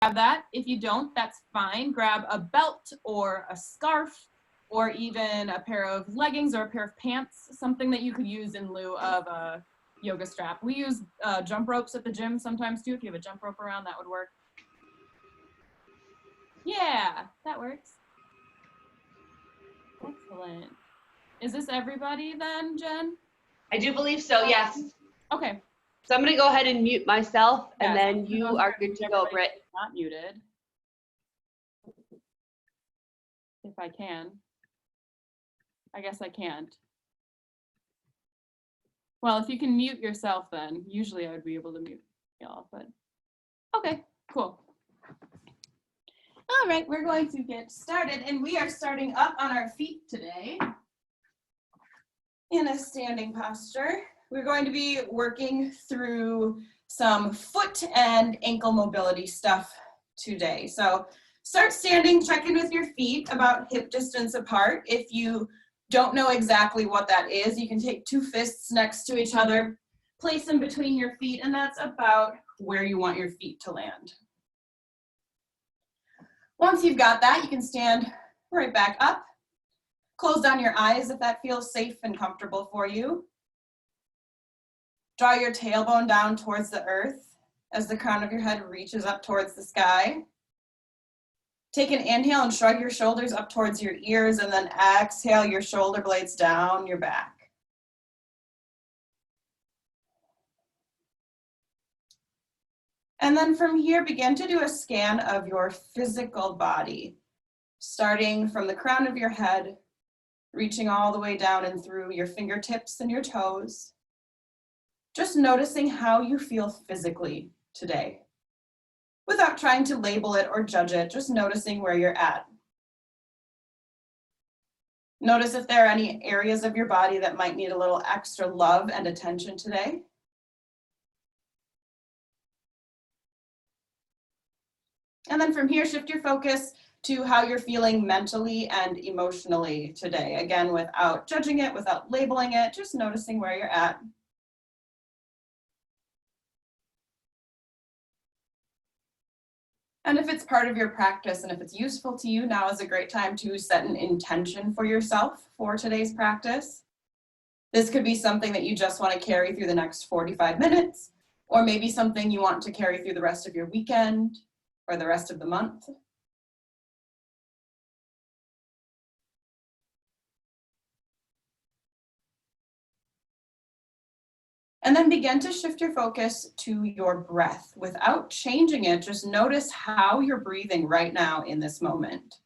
that. If you don't, that's fine. Grab a belt or a scarf or even a pair of leggings or a pair of pants, something that you could use in lieu of a yoga strap. We use jump ropes at the gym sometimes too. If you have a jump rope around, that would work. Yeah, that works. Excellent. Is this everybody then, Jen? I do believe so, yes. Okay. So I'm going to go ahead and mute myself, and then you are good to go, Britt. Not muted. If I can. I guess I can't. Well, if you can mute yourself, then usually I would be able to mute y'all, but okay, cool. All right, we're going to get started, and we are starting up on our feet today in a standing posture. We're going to be working through some foot and ankle mobility stuff today. So start standing, check in with your feet about hip distance apart. If you don't know exactly what that is, you can take 2 fists next to each other, place them between your feet, and that's about where you want your feet to land. Once you've got that, you can stand right back up. Close down your eyes if that feels safe and comfortable for you. Draw your tailbone down towards the earth as the crown of your head reaches up towards the sky. Take an inhale and shrug your shoulders up towards your ears, and then exhale your shoulder blades down your back. And then from here, begin to do a scan of your physical body, starting from the crown of your head, reaching all the way down and through your fingertips and your toes. Just noticing how you feel physically today, without trying to label it or judge it, just noticing where you're at. Notice if there are any areas of your body that might need a little extra love and attention today. And then from here, shift your focus to how you're feeling mentally and emotionally today. Again, without judging it, without labeling it, just noticing where you're at. And if it's part of your practice and if it's useful to you, now is a great time to set an intention for yourself for today's practice. This could be something that you just want to carry through the next 45 minutes, or maybe something you want to carry through the rest of your weekend or the rest of the month. And then begin to shift your focus to your breath. Without changing it, just notice how you're breathing right now in this moment.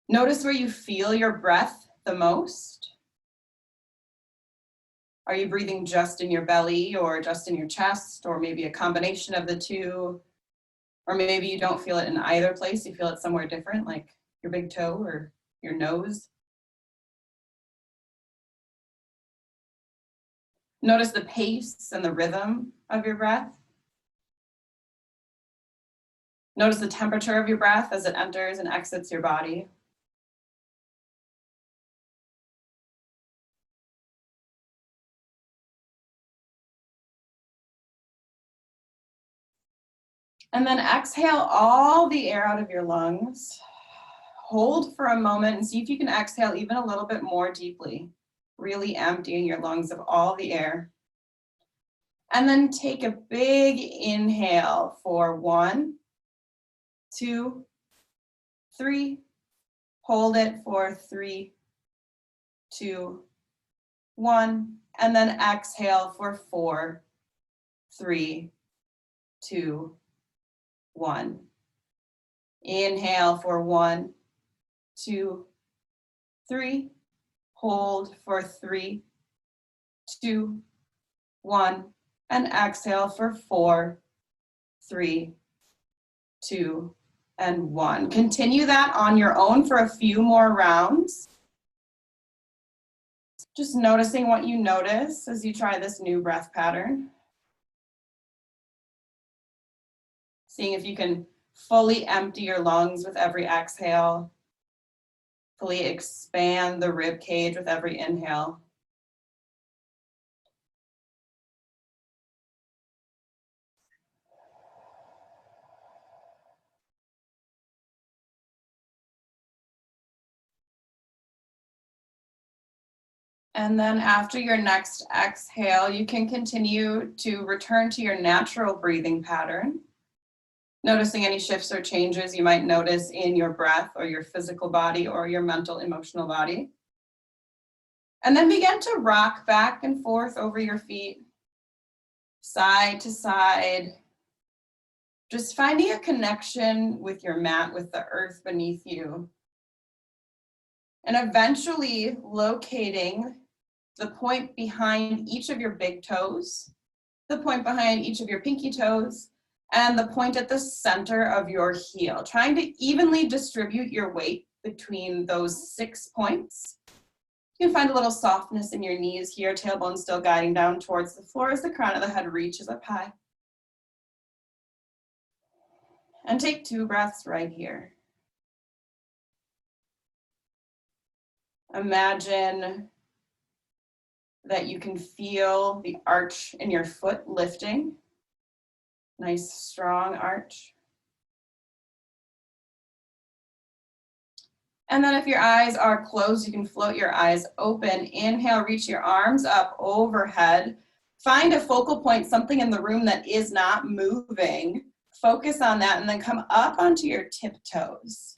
Notice where you feel your breath the most. Are you breathing just in your belly or just in your chest, or maybe a combination of the two? Or maybe you don't feel it in either place, you feel it somewhere different, like your big toe or your nose. Notice the pace and the rhythm of your breath. Notice the temperature of your breath as it enters and exits your body. And then exhale all the air out of your lungs. Hold for a moment and see if you can exhale even a little bit more deeply, really emptying your lungs of all the air. And then take a big inhale for 1, 2, 3. Hold it for 3, 2, 1. And then exhale for 4, 3, 2, 1. Inhale for 1, 2, 3. Hold for 3, 2, 1. And exhale for 4, 3, 2, and 1. Continue that on your own for a few more rounds. Just noticing what you notice as you try this new breath pattern. Seeing if you can fully empty your lungs with every exhale. Fully expand the rib cage with every inhale. And then after your next exhale, you can continue to return to your natural breathing pattern, noticing any shifts or changes you might notice in your breath or your physical body or your mental, emotional body. And then begin to rock back and forth over your feet, side to side, just finding a connection with your mat, with the earth beneath you. And eventually locating the point behind each of your big toes, the point behind each of your pinky toes, and the point at the center of your heel, trying to evenly distribute your weight between those 6 points. You can find a little softness in your knees here, tailbone still guiding down towards the floor as the crown of the head reaches up high. And take 2 breaths right here. Imagine that you can feel the arch in your foot lifting. Nice strong arch. And then if your eyes are closed, you can float your eyes open. Inhale, reach your arms up overhead. Find a focal point, something in the room that is not moving. Focus on that and then come up onto your tiptoes.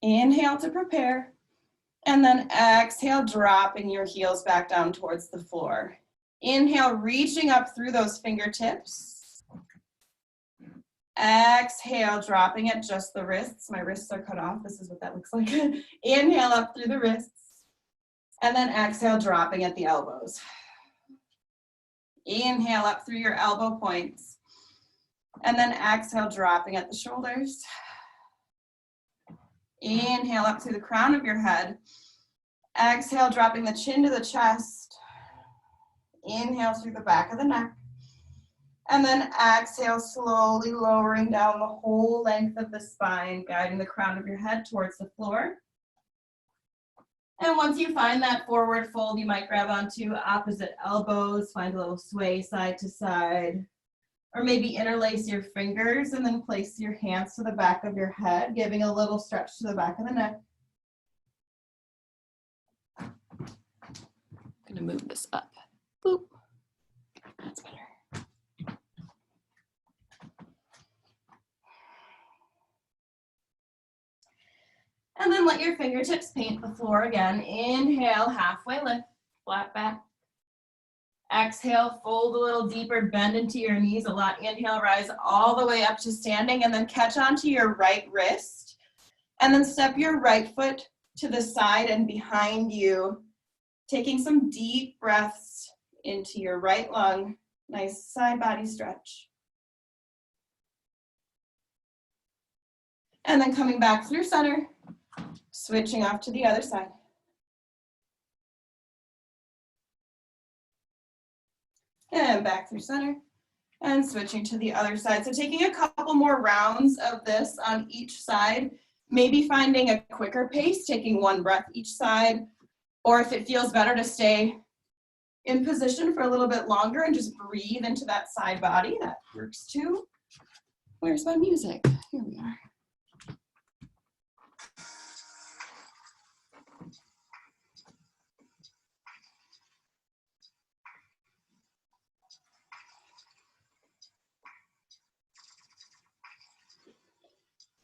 Inhale to prepare. And then exhale, dropping your heels back down towards the floor. Inhale, reaching up through those fingertips. Exhale, dropping at just the wrists. My wrists are cut off. This is what that looks like. Inhale up through the wrists. And then exhale, dropping at the elbows. Inhale up through your elbow points. And then exhale, dropping at the shoulders. Inhale up through the crown of your head. Exhale, dropping the chin to the chest. Inhale through the back of the neck. And then exhale, slowly lowering down the whole length of the spine, guiding the crown of your head towards the floor. And once you find that forward fold, you might grab onto opposite elbows, find a little sway side to side, or maybe interlace your fingers and then place your hands to the back of your head, giving a little stretch to the back of the neck. I'm gonna move this up. Boop. That's better. And then let your fingertips paint the floor again. Inhale, halfway lift, flat back. Exhale, fold a little deeper, bend into your knees a lot. Inhale, rise all the way up to standing, and then catch onto your right wrist. And then step your right foot to the side and behind you, taking some deep breaths into your right lung. Nice side body stretch. And then coming back through center, switching off to the other side. And back through center and switching to the other side. So taking a couple more rounds of this on each side, maybe finding a quicker pace, taking 1 breath each side, or if it feels better to stay in position for a little bit longer and just breathe into that side body, that works too. Where's my music? Here we are.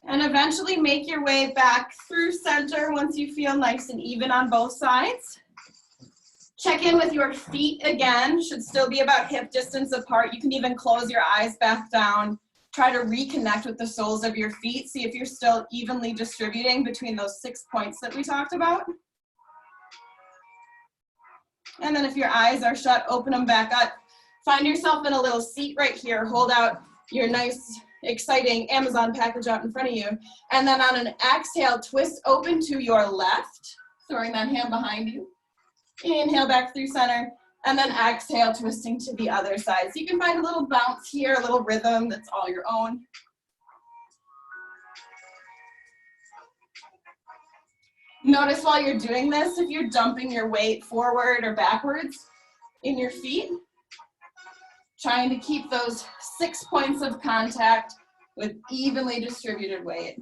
And eventually make your way back through center once you feel nice and even on both sides. Check in with your feet again, should still be about hip distance apart. You can even close your eyes back down. Try to reconnect with the soles of your feet. See if you're still evenly distributing between those 6 points that we talked about. And then if your eyes are shut, open them back up. Find yourself in a little seat right here. Hold out your nice, exciting Amazon package out in front of you. And then on an exhale, twist open to your left, throwing that hand behind you. Inhale back through center, and then exhale, twisting to the other side. So you can find a little bounce here, a little rhythm that's all your own. Notice while you're doing this, if you're dumping your weight forward or backwards in your feet, trying to keep those 6 points of contact with evenly distributed weight.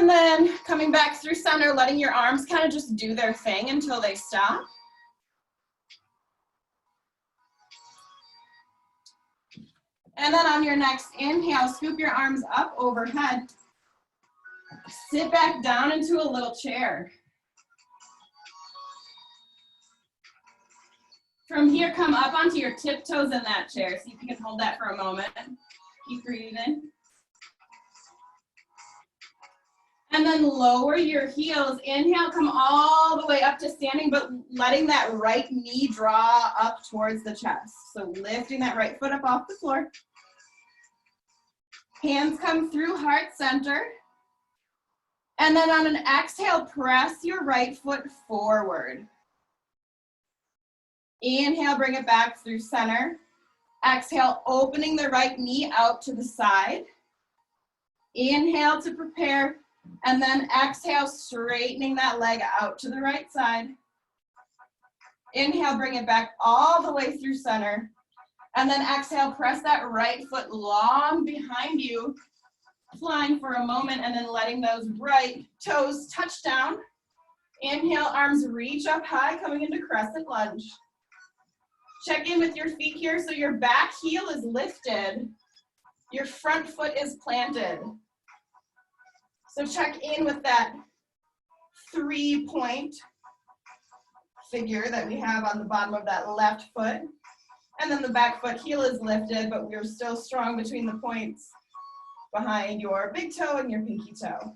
And then coming back through center, letting your arms kind of just do their thing until they stop. And then on your next inhale, scoop your arms up overhead. Sit back down into a little chair. From here, come up onto your tiptoes in that chair. See if you can hold that for a moment. Keep breathing. And then lower your heels. Inhale, come all the way up to standing, but letting that right knee draw up towards the chest. So lifting that right foot up off the floor. Hands come through heart center. And then on an exhale, press your right foot forward. Inhale, bring it back through center. Exhale, opening the right knee out to the side. Inhale to prepare. And then exhale, straightening that leg out to the right side. Inhale, bring it back all the way through center. And then exhale, press that right foot long behind you, flying for a moment, and then letting those right toes touch down. Inhale, arms reach up high, coming into crescent lunge. Check in with your feet here so your back heel is lifted. Your front foot is planted. So check in with that 3-point figure that we have on the bottom of that left foot. And then the back foot heel is lifted, but we're still strong between the points behind your big toe and your pinky toe.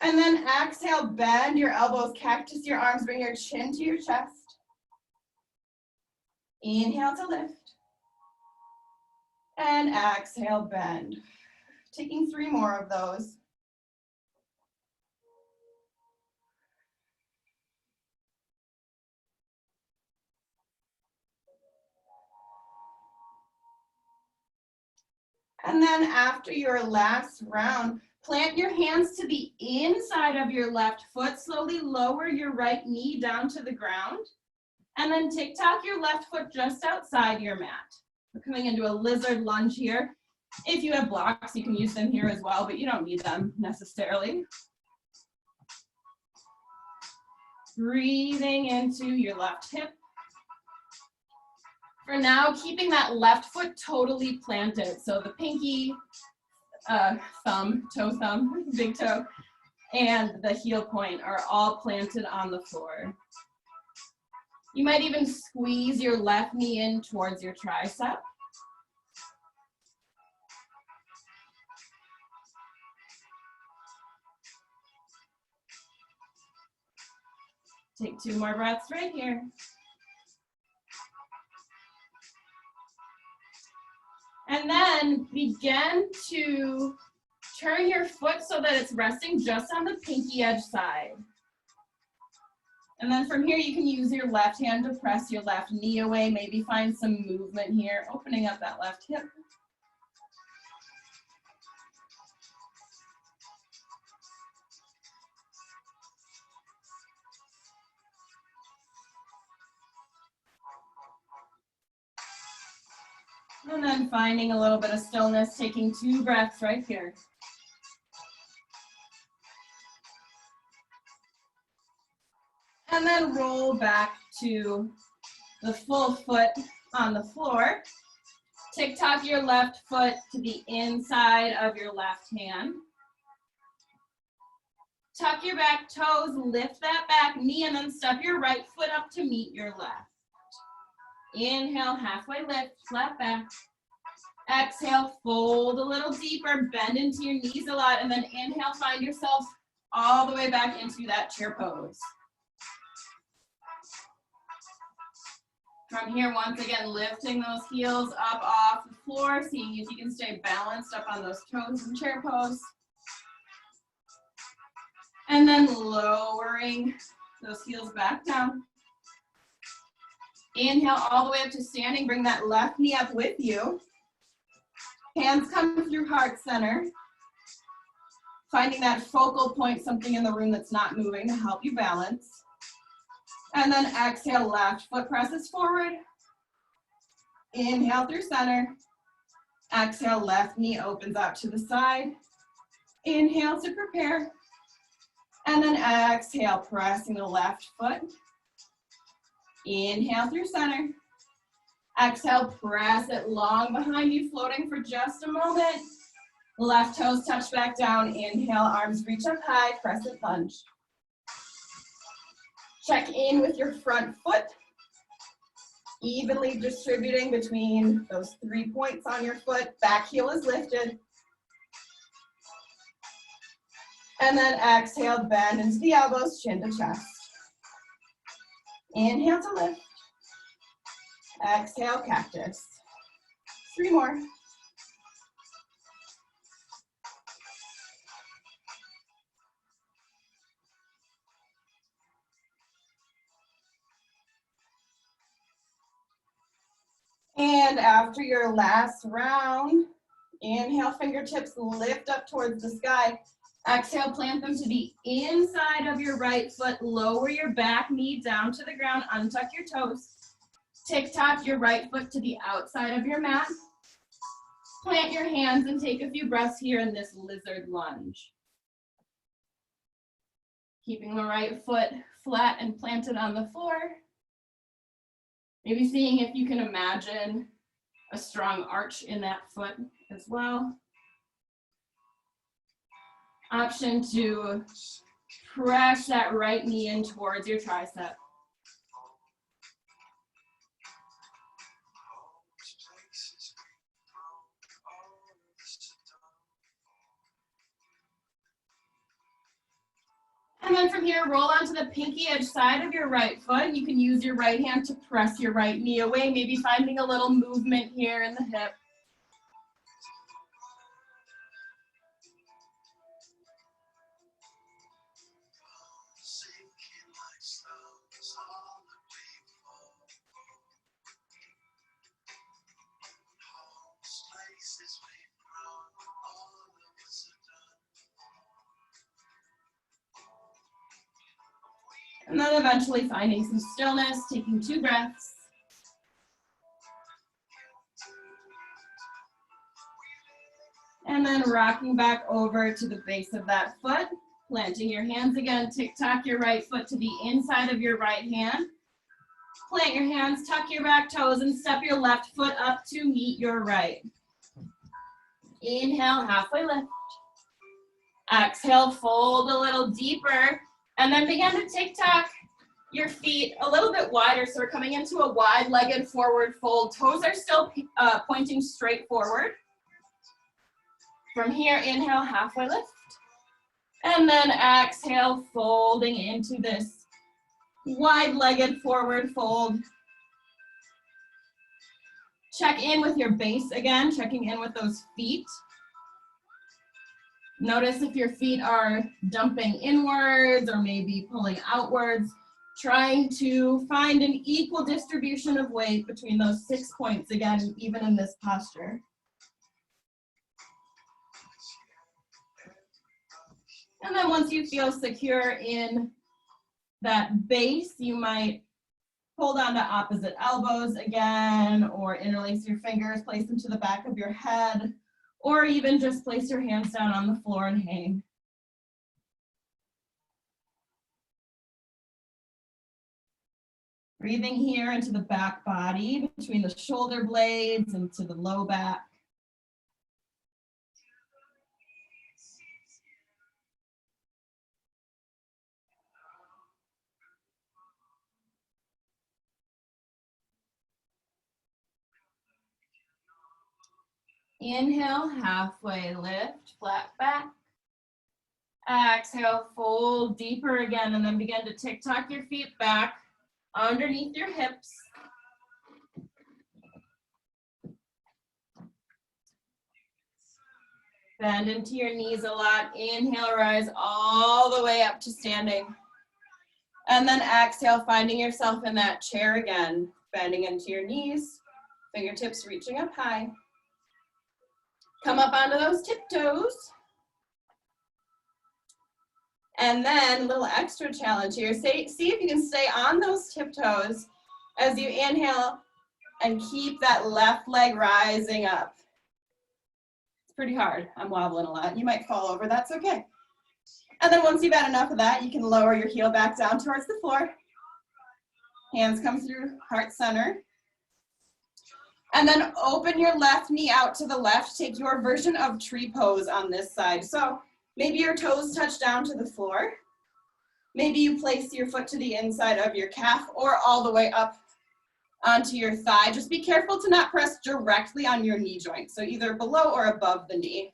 And then exhale, bend your elbows, cactus your arms, bring your chin to your chest. Inhale to lift. And exhale, bend. Taking 3 more of those. And then after your last round, plant your hands to the inside of your left foot. Slowly lower your right knee down to the ground. And then tick-tock your left foot just outside your mat. We're coming into a lizard lunge here. If you have blocks, you can use them here as well, but you don't need them necessarily. Breathing into your left hip. For now, keeping that left foot totally planted. So the pinky, thumb, big toe, and the heel point are all planted on the floor. You might even squeeze your left knee in towards your tricep. Take 2 more breaths right here. And then begin to turn your foot so that it's resting just on the pinky edge side. And then from here, you can use your left hand to press your left knee away. Maybe find some movement here, opening up that left hip. And then finding a little bit of stillness, taking 2 breaths right here. And then roll back to the full foot on the floor. Tick-tock your left foot to the inside of your left hand. Tuck your back toes, lift that back knee, and then step your right foot up to meet your left. Inhale, halfway lift, flat back. Exhale, fold a little deeper, bend into your knees a lot, and then inhale, find yourself all the way back into that chair pose. From here, once again, lifting those heels up off the floor, seeing if you can stay balanced up on those toes in chair pose. And then lowering those heels back down. Inhale all the way up to standing. Bring that left knee up with you. Hands come through heart center. Finding that focal point, something in the room that's not moving to help you balance. And then exhale, left foot presses forward. Inhale through center. Exhale, left knee opens out to the side. Inhale to prepare. And then exhale, pressing the left foot. Inhale through center. Exhale, press it long behind you, floating for just a moment. Left toes touch back down. Inhale, arms reach up high, crescent lunge. Check in with your front foot, evenly distributing between those 3 points on your foot. Back heel is lifted. And then exhale, bend into the elbows, chin to chest. Inhale to lift. Exhale, cactus. 3 more. And after your last round, inhale, fingertips lift up towards the sky. Exhale, plant them to the inside of your right foot. Lower your back knee down to the ground. Untuck your toes. Tick-tock your right foot to the outside of your mat. Plant your hands and take a few breaths here in this lizard lunge. Keeping the right foot flat and planted on the floor. Maybe seeing if you can imagine a strong arch in that foot as well. Option to press that right knee in towards your tricep. And then from here, roll onto the pinky edge side of your right foot. You can use your right hand to press your right knee away, maybe finding a little movement here in the hip. And then eventually finding some stillness, taking 2 breaths. And then rocking back over to the base of that foot, planting your hands again, tick-tock your right foot to the inside of your right hand. Plant your hands, tuck your back toes, and step your left foot up to meet your right. Inhale, halfway lift. Exhale, fold a little deeper. And then begin to tick-tock your feet a little bit wider. So we're coming into a wide-legged forward fold. Toes are still pointing straight forward. From here, inhale, halfway lift. And then exhale, folding into this wide-legged forward fold. Check in with your base again, checking in with those feet. Notice if your feet are dumping inwards or maybe pulling outwards, trying to find an equal distribution of weight between those 6 points, again, even in this posture. And then once you feel secure in that base, you might hold on to opposite elbows again, or interlace your fingers, place them to the back of your head, or even just place your hands down on the floor and hang. Breathing here into the back body, between the shoulder blades and to the low back. Inhale, halfway lift, flat back. Exhale, fold deeper again, and then begin to tick-tock your feet back underneath your hips. Bend into your knees a lot. Inhale, rise all the way up to standing. And then exhale, finding yourself in that chair again. Bending into your knees, fingertips reaching up high. Come up onto those tiptoes. And then a little extra challenge here. See if you can stay on those tiptoes as you inhale and keep that left leg rising up. It's pretty hard. I'm wobbling a lot. You might fall over, that's okay. And then once you've had enough of that, you can lower your heel back down towards the floor. Hands come through heart center. And then open your left knee out to the left. Take your version of tree pose on this side. So maybe your toes touch down to the floor. Maybe you place your foot to the inside of your calf or all the way up onto your thigh. Just be careful to not press directly on your knee joint. So either below or above the knee.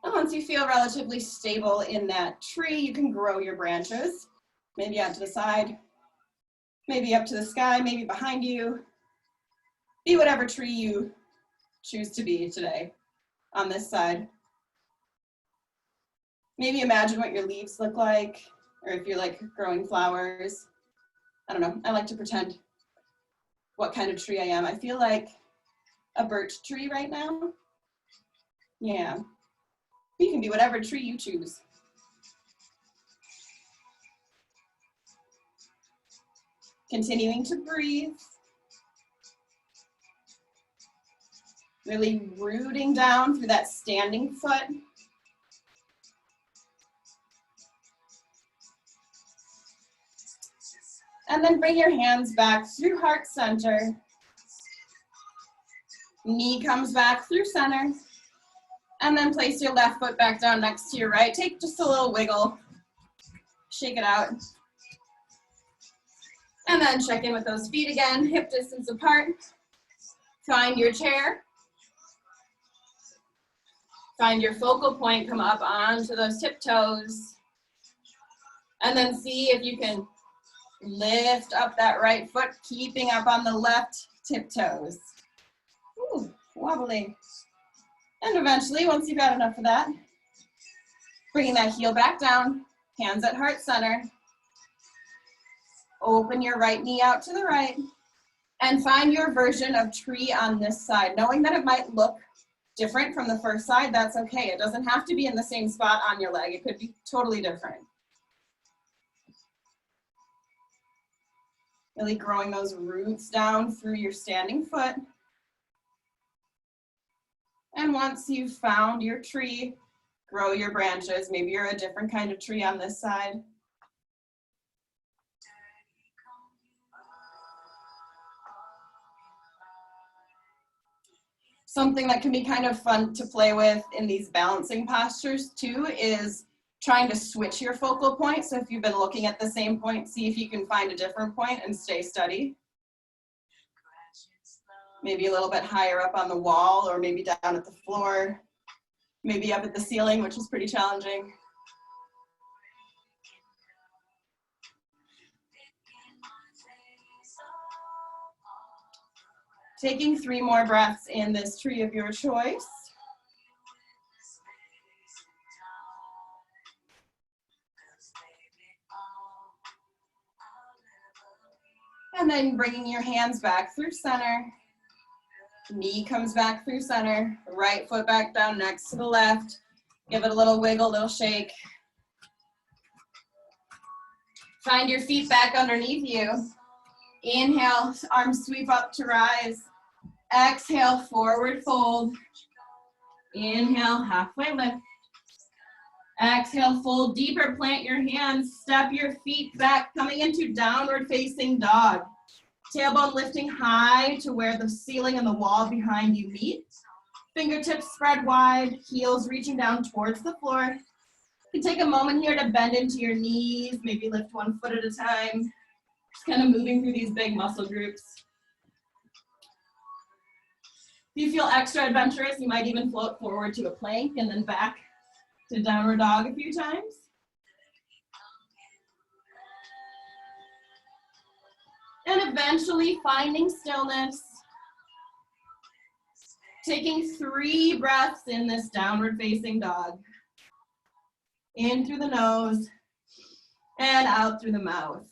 And once you feel relatively stable in that tree, you can grow your branches. Maybe out to the side, maybe up to the sky, maybe behind you. Be whatever tree you choose to be today on this side. Maybe imagine what your leaves look like, or if you're like growing flowers. I don't know, I like to pretend what kind of tree I am. I feel like a birch tree right now. Yeah, you can be whatever tree you choose. Continuing to breathe. Really rooting down through that standing foot. And then bring your hands back through heart center. Knee comes back through center. And then place your left foot back down next to your right. Take just a little wiggle. Shake it out. And then check in with those feet again, hip distance apart. Find your chair. Find your focal point, come up onto those tiptoes. And then see if you can lift up that right foot, keeping up on the left tiptoes. Ooh, wobbly. And eventually, once you've had enough of that, bringing that heel back down, hands at heart center. Open your right knee out to the right. And find your version of tree on this side. Knowing that it might look different from the first side, that's okay. It doesn't have to be in the same spot on your leg. It could be totally different. Really growing those roots down through your standing foot. And once you've found your tree, grow your branches. Maybe you're a different kind of tree on this side. Something that can be kind of fun to play with in these balancing postures too is trying to switch your focal point. So if you've been looking at the same point, see if you can find a different point and stay steady. Maybe a little bit higher up on the wall, or maybe down at the floor, maybe up at the ceiling, which is pretty challenging. Taking 3 more breaths in this tree of your choice. And then bringing your hands back through center. Knee comes back through center. Right foot back down next to the left. Give it a little wiggle, little shake. Find your feet back underneath you. Inhale, arms sweep up to rise. Exhale, forward fold. Inhale, halfway lift. Exhale, fold deeper, plant your hands, step your feet back, coming into downward facing dog. Tailbone lifting high to where the ceiling and the wall behind you meet. Fingertips spread wide, heels reaching down towards the floor. You can take a moment here to bend into your knees, maybe lift one foot at a time. Just kind of moving through these big muscle groups. If you feel extra adventurous, you might even float forward to a plank and then back to downward dog a few times. And eventually finding stillness. Taking 3 breaths in this downward facing dog. In through the nose and out through the mouth.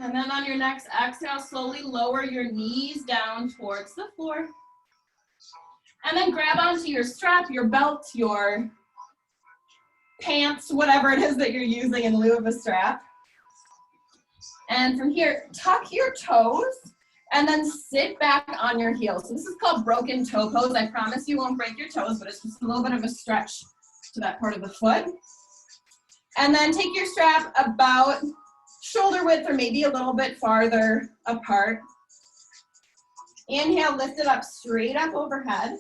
And then on your next exhale, slowly lower your knees down towards the floor. And then grab onto your strap, your belt, your pants, whatever it is that you're using in lieu of a strap. And from here, tuck your toes and then sit back on your heels. So this is called broken toe pose. I promise you won't break your toes, but it's just a little bit of a stretch to that part of the foot. And then take your strap about shoulder width or maybe a little bit farther apart. Inhale, lift it up straight up overhead.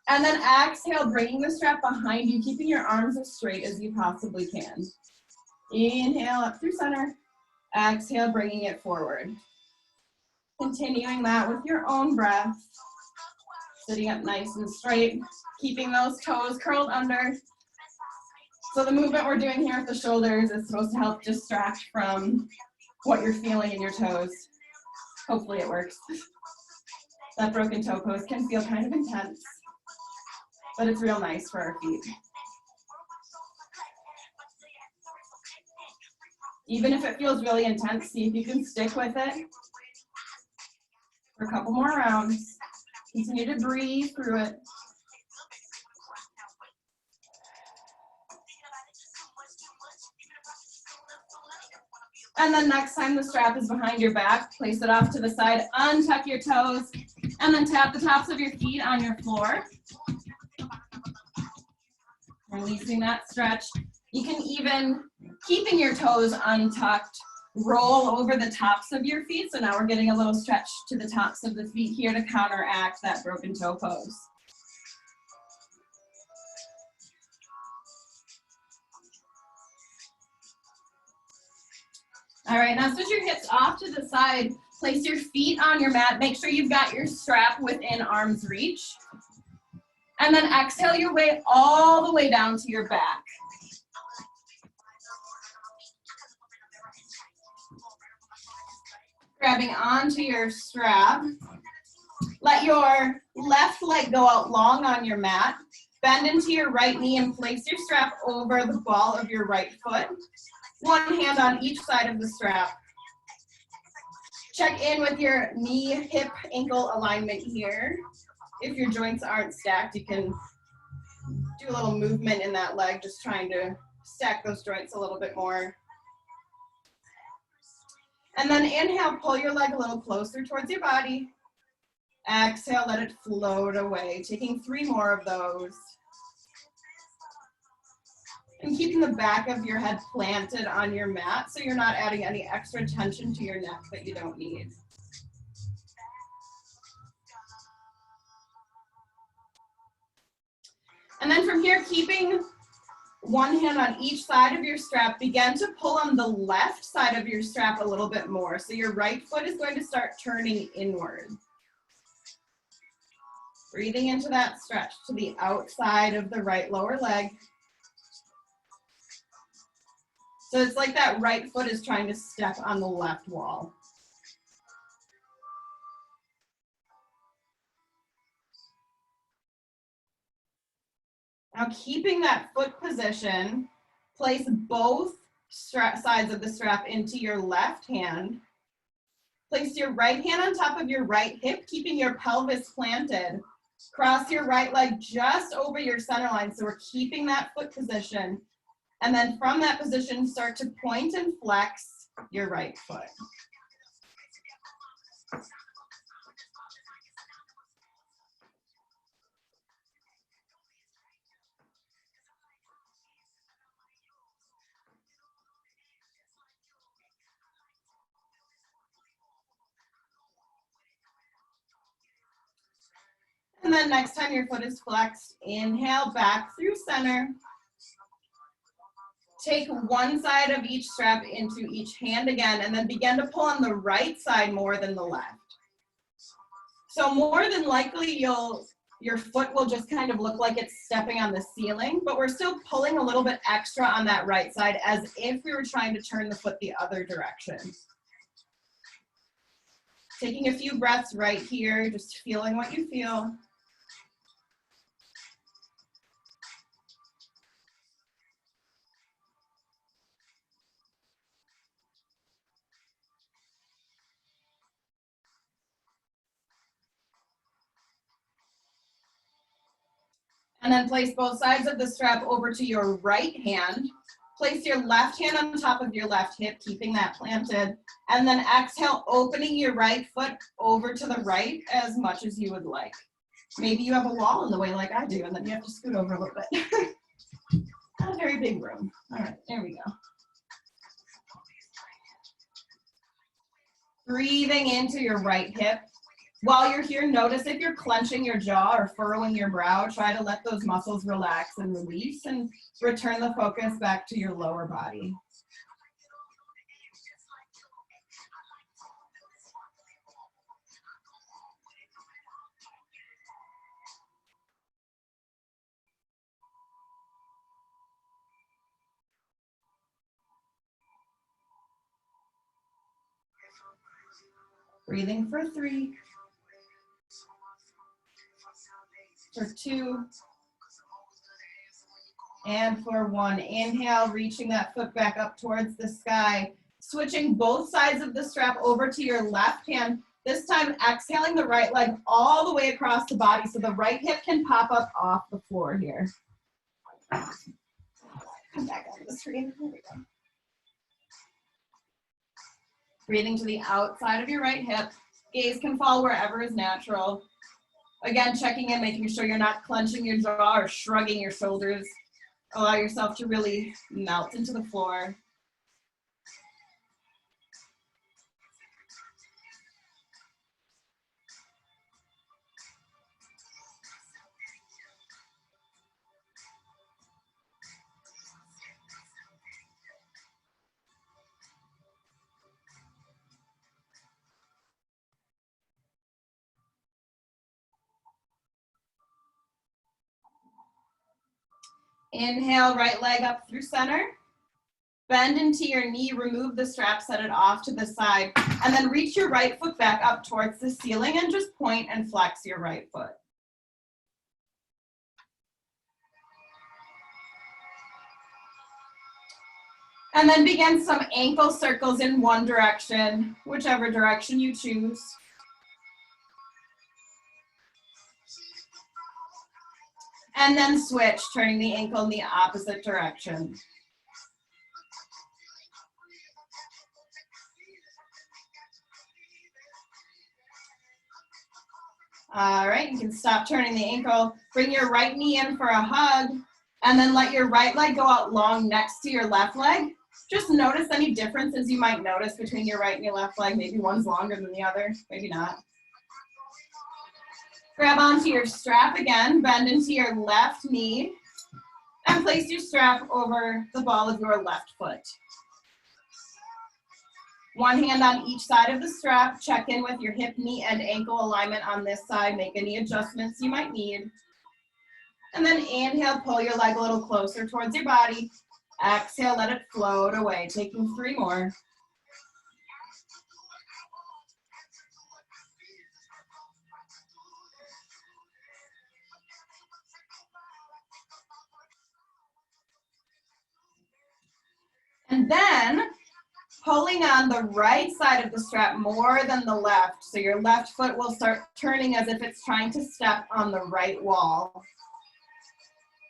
And then exhale, bringing the strap behind you, keeping your arms as straight as you possibly can. Inhale up through center. Exhale, bringing it forward. Continuing that with your own breath. Sitting up nice and straight, keeping those toes curled under. So the movement we're doing here with the shoulders is supposed to help distract from what you're feeling in your toes. Hopefully it works. That broken toe pose can feel kind of intense, but it's real nice for our feet. Even if it feels really intense, see if you can stick with it for a couple more rounds. Continue to breathe through it. And then next time the strap is behind your back, place it off to the side, untuck your toes, and then tap the tops of your feet on your floor. Releasing that stretch. You can even, keeping your toes untucked, roll over the tops of your feet. So now we're getting a little stretch to the tops of the feet here to counteract that broken toe pose. All right, now switch your hips off to the side. Place your feet on your mat. Make sure you've got your strap within arm's reach. And then exhale your way all the way down to your back. Grabbing onto your strap. Let your left leg go out long on your mat. Bend into your right knee and place your strap over the ball of your right foot. One hand on each side of the strap. Check in with your knee, hip, ankle alignment here. If your joints aren't stacked, you can do a little movement in that leg, just trying to stack those joints a little bit more. And then inhale, pull your leg a little closer towards your body. Exhale, let it float away, taking 3 more of those. And keeping the back of your head planted on your mat so you're not adding any extra tension to your neck that you don't need. And then from here, keeping one hand on each side of your strap, begin to pull on the left side of your strap a little bit more. So your right foot is going to start turning inward. Breathing into that stretch to the outside of the right lower leg. So it's like that right foot is trying to step on the left wall. Now keeping that foot position, place both sides of the strap into your left hand. Place your right hand on top of your right hip, keeping your pelvis planted. Cross your right leg just over your center line, so we're keeping that foot position. And then from that position, start to point and flex your right foot. And then next time your foot is flexed, inhale back through center. Take one side of each strap into each hand again, and then begin to pull on the right side more than the left. So more than likely, your foot will just kind of look like it's stepping on the ceiling, but we're still pulling a little bit extra on that right side as if we were trying to turn the foot the other direction. Taking a few breaths right here, just feeling what you feel. And then place both sides of the strap over to your right hand. Place your left hand on top of your left hip, keeping that planted. And then exhale, opening your right foot over to the right as much as you would like. Maybe you have a wall in the way like I do, and then you have to scoot over a little bit. Not a very big room. All right, there we go. Breathing into your right hip. While you're here, notice if you're clenching your jaw or furrowing your brow, try to let those muscles relax and release and return the focus back to your lower body. Breathing for 3. For 2. And for 1. Inhale, reaching that foot back up towards the sky. Switching both sides of the strap over to your left hand. This time, exhaling the right leg all the way across the body so the right hip can pop up off the floor here. Come back onto the screen. There we go. Breathing to the outside of your right hip. Gaze can fall wherever is natural. Again, checking in, making sure you're not clenching your jaw or shrugging your shoulders. Allow yourself to really melt into the floor. Inhale, right leg up through center. Bend into your knee, remove the strap, set it off to the side, and then reach your right foot back up towards the ceiling and just point and flex your right foot. And then begin some ankle circles in one direction, whichever direction you choose. And then switch, turning the ankle in the opposite direction. All right, you can stop turning the ankle. Bring your right knee in for a hug, and then let your right leg go out long next to your left leg. Just notice any differences you might notice between your right and your left leg. Maybe one's longer than the other, maybe not. Grab onto your strap again, bend into your left knee, and place your strap over the ball of your left foot. One hand on each side of the strap, check in with your hip, knee, and ankle alignment on this side, make any adjustments you might need. And then inhale, pull your leg a little closer towards your body. Exhale, let it float away, taking 3 more. And then, pulling on the right side of the strap more than the left. So your left foot will start turning as if it's trying to step on the right wall.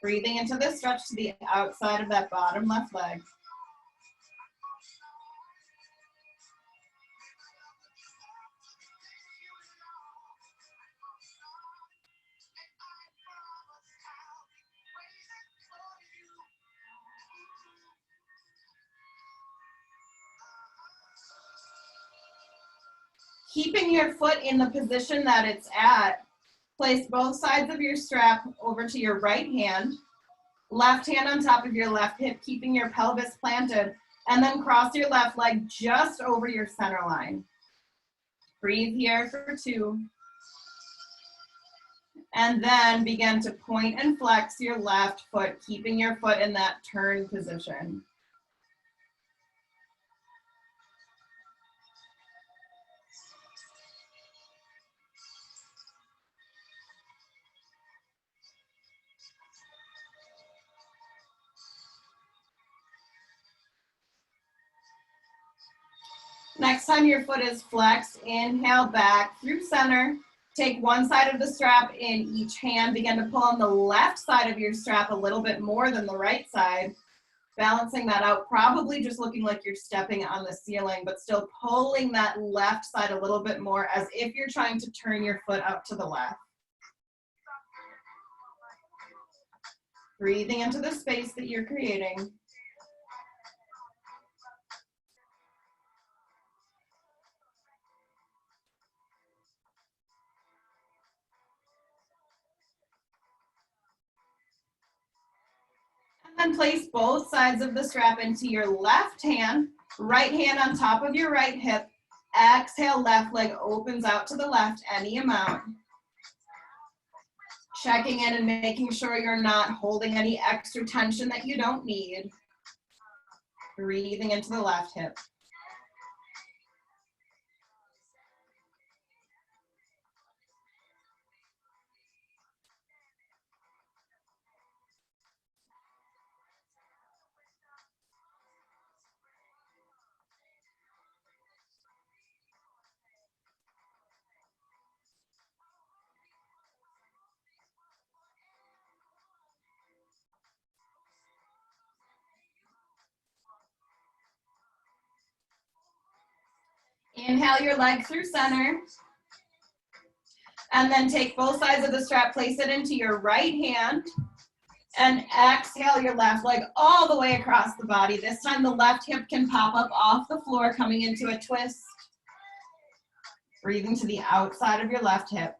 Breathing into this stretch to the outside of that bottom left leg. Keeping your foot in the position that it's at, place both sides of your strap over to your right hand, left hand on top of your left hip, keeping your pelvis planted, and then cross your left leg just over your center line. Breathe here for 2. And then begin to point and flex your left foot, keeping your foot in that turn position. Next time your foot is flexed, inhale back through center. Take one side of the strap in each hand. Begin to pull on the left side of your strap a little bit more than the right side. Balancing that out, probably just looking like you're stepping on the ceiling, but still pulling that left side a little bit more as if you're trying to turn your foot up to the left. Breathing into the space that you're creating. And then place both sides of the strap into your left hand, right hand on top of your right hip. Exhale, left leg opens out to the left any amount. Checking in and making sure you're not holding any extra tension that you don't need. Breathing into the left hip. Inhale your leg through center. And then take both sides of the strap, place it into your right hand. And exhale your left leg all the way across the body. This time the left hip can pop up off the floor, coming into a twist. Breathing to the outside of your left hip.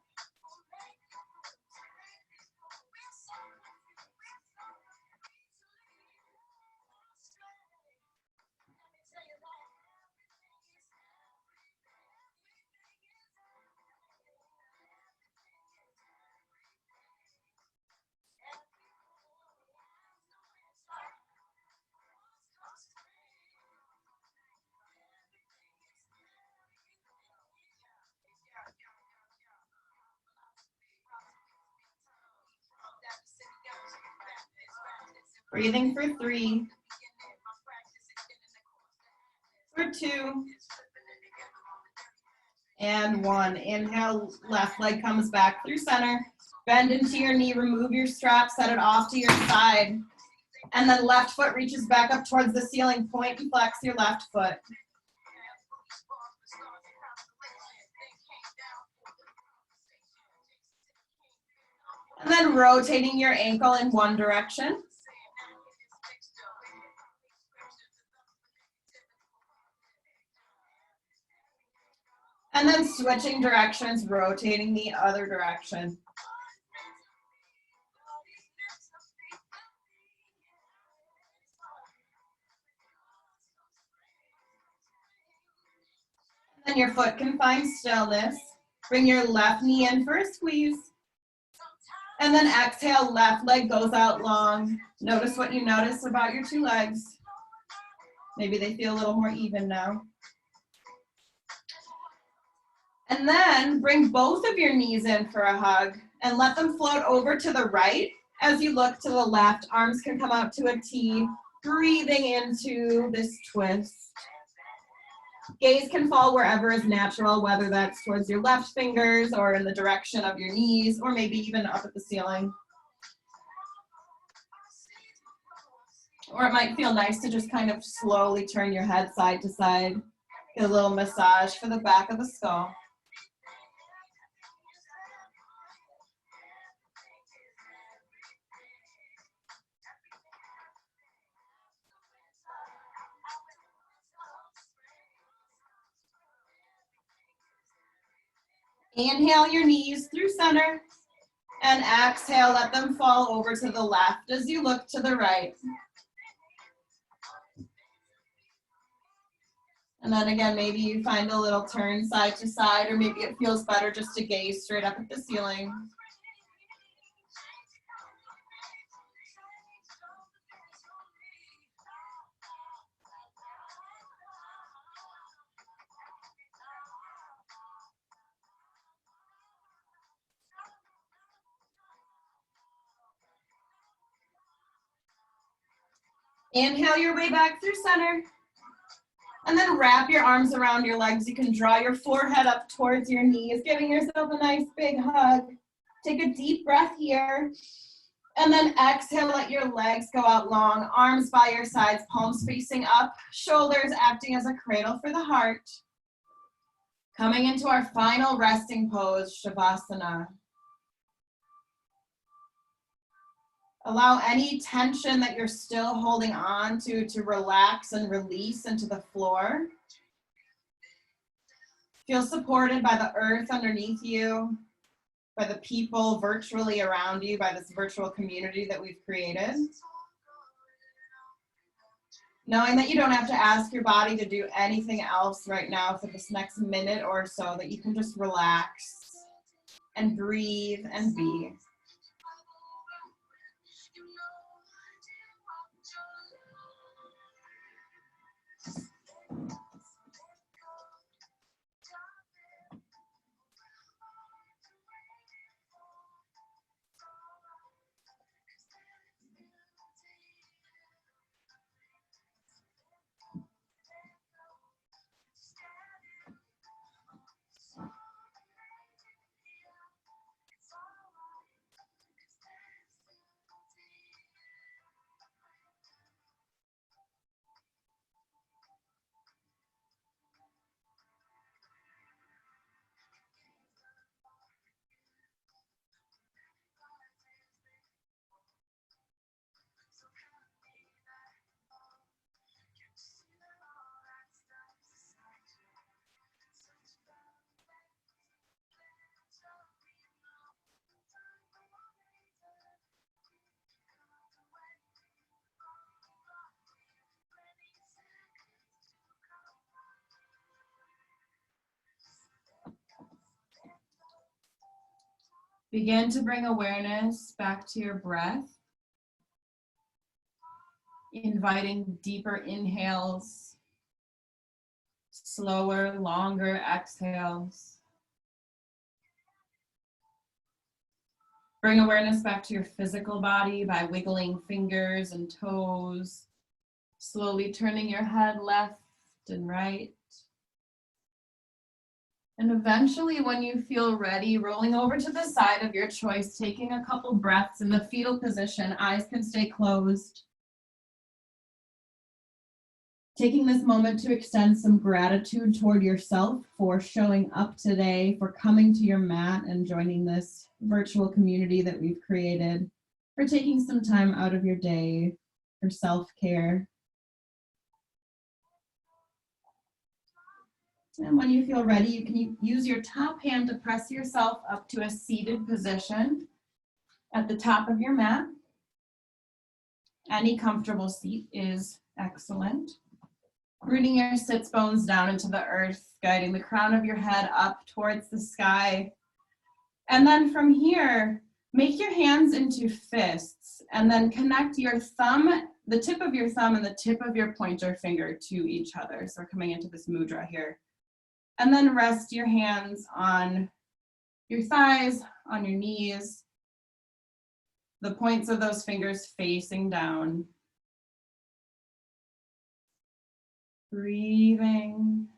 Breathing for 3, for 2, and 1. Inhale, left leg comes back through center. Bend into your knee, remove your strap, set it off to your side. And then left foot reaches back up towards the ceiling. Point and flex your left foot. And then rotating your ankle in one direction. And then switching directions, rotating the other direction. And then your foot can find stillness. Bring your left knee in for a squeeze. And then exhale, left leg goes out long. Notice what you notice about your two legs. Maybe they feel a little more even now. And then bring both of your knees in for a hug and let them float over to the right. As you look to the left, arms can come out to a T, breathing into this twist. Gaze can fall wherever is natural, whether that's towards your left fingers or in the direction of your knees, or maybe even up at the ceiling. Or it might feel nice to just kind of slowly turn your head side to side. Get a little massage for the back of the skull. Inhale your knees through center and exhale, let them fall over to the left as you look to the right. And then again, maybe you find a little turn side to side, or maybe it feels better just to gaze straight up at the ceiling. Inhale your way back through center. And then wrap your arms around your legs. You can draw your forehead up towards your knees, giving yourself a nice big hug. Take a deep breath here. And then exhale, let your legs go out long, arms by your sides, palms facing up, shoulders acting as a cradle for the heart. Coming into our final resting pose, Shavasana. Allow any tension that you're still holding on to relax and release into the floor. Feel supported by the earth underneath you, by the people virtually around you, by this virtual community that we've created. Knowing that you don't have to ask your body to do anything else right now for this next minute or so, that you can just relax and breathe and be. Begin to bring awareness back to your breath, inviting deeper inhales, slower, longer exhales. Bring awareness back to your physical body by wiggling fingers and toes, slowly turning your head left and right. And eventually, when you feel ready, rolling over to the side of your choice, taking a couple breaths in the fetal position, eyes can stay closed. Taking this moment to extend some gratitude toward yourself for showing up today, for coming to your mat and joining this virtual community that we've created, for taking some time out of your day for self-care. And when you feel ready, you can use your top hand to press yourself up to a seated position at the top of your mat. Any comfortable seat is excellent. Rooting your sits bones down into the earth, guiding the crown of your head up towards the sky. And then from here, make your hands into fists and then connect your thumb, the tip of your thumb and the tip of your pointer finger to each other. So we're coming into this mudra here. And then rest your hands on your thighs, on your knees, the points of those fingers facing down. Breathing.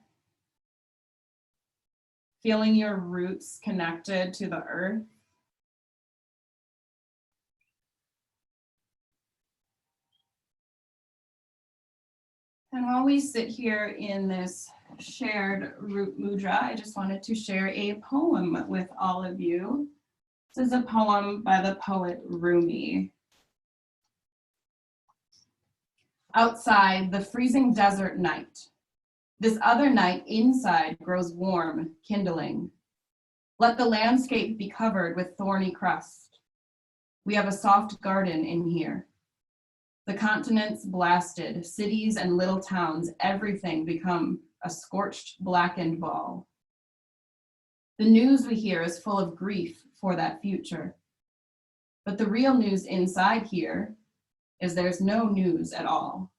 Feeling your roots connected to the earth. And while we sit here in this shared root mudra, I just wanted to share a poem with all of you. This is a poem by the poet Rumi. Outside, the freezing desert night. This other night inside grows warm, kindling. Let the landscape be covered with thorny crust. We have a soft garden in here. The continents blasted, cities and little towns, everything become a scorched, blackened ball. The news we hear is full of grief for that future. But the real news inside here is there's no news at all.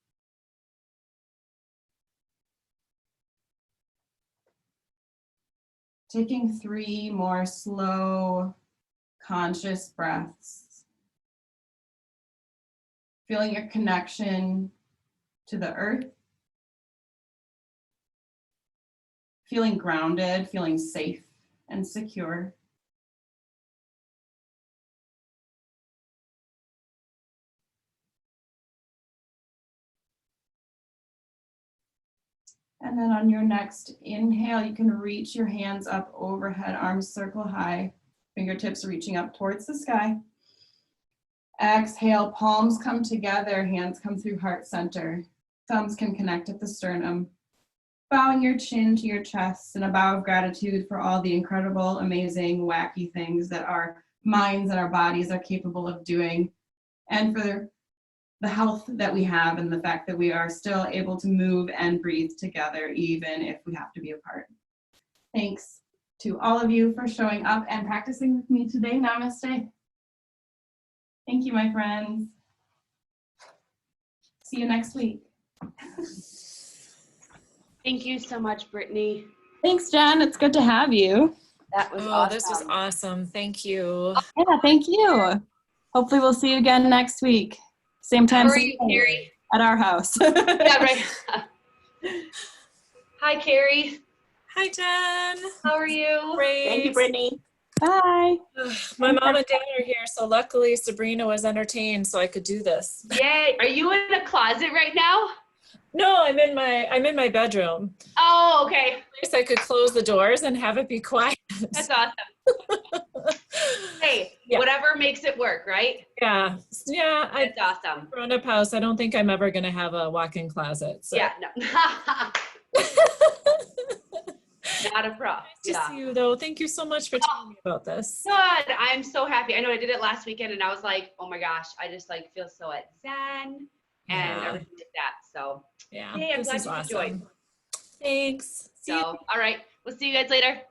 Taking 3 more slow, conscious breaths. Feeling your connection to the earth, feeling grounded, feeling safe and secure. And then on your next inhale, you can reach your hands up overhead, arms circle high, fingertips reaching up towards the sky. Exhale, palms come together, hands come through heart center. Thumbs can connect at the sternum. Bowing your chin to your chest in a bow of gratitude for all the incredible, amazing, wacky things that our minds and our bodies are capable of doing, and for the health that we have and the fact that we are still able to move and breathe together even if we have to be apart. Thanks to all of you for showing up and practicing with me today. Namaste. Thank you, my friends. See you next week. Thank you so much, Brittany. Thanks, Jen. It's good to have you. That was awesome. This was awesome. Thank you. Yeah, thank you. Hopefully we'll see you again next week. Same time How are you, Carrie? at our house. Yeah, right. Hi, Carrie. Hi, Jen. How are you? Great. Thank you, Brittany. Bye. My mom and dad are here, so luckily Sabrina was entertained, so I could do this. Yay. Are you in a closet right now? No, I'm in my bedroom. Oh, okay. At least I could close the doors and have it be quiet. That's awesome. Hey, Yeah. whatever makes it work, right? Yeah. That's awesome. Grown-up house. I don't think I'm ever gonna have a walk-in closet. So. Yeah, no. Not a problem. Nice to see you, though. Thank you so much for telling me about this. Good. I'm so happy. I know I did it last weekend and I was like, oh my gosh, I just like feel so at zen and Yeah. everything like that. So Yeah, yay, I'm this glad is you awesome. enjoyed. Thanks. See you. So, all right. We'll see you guys later.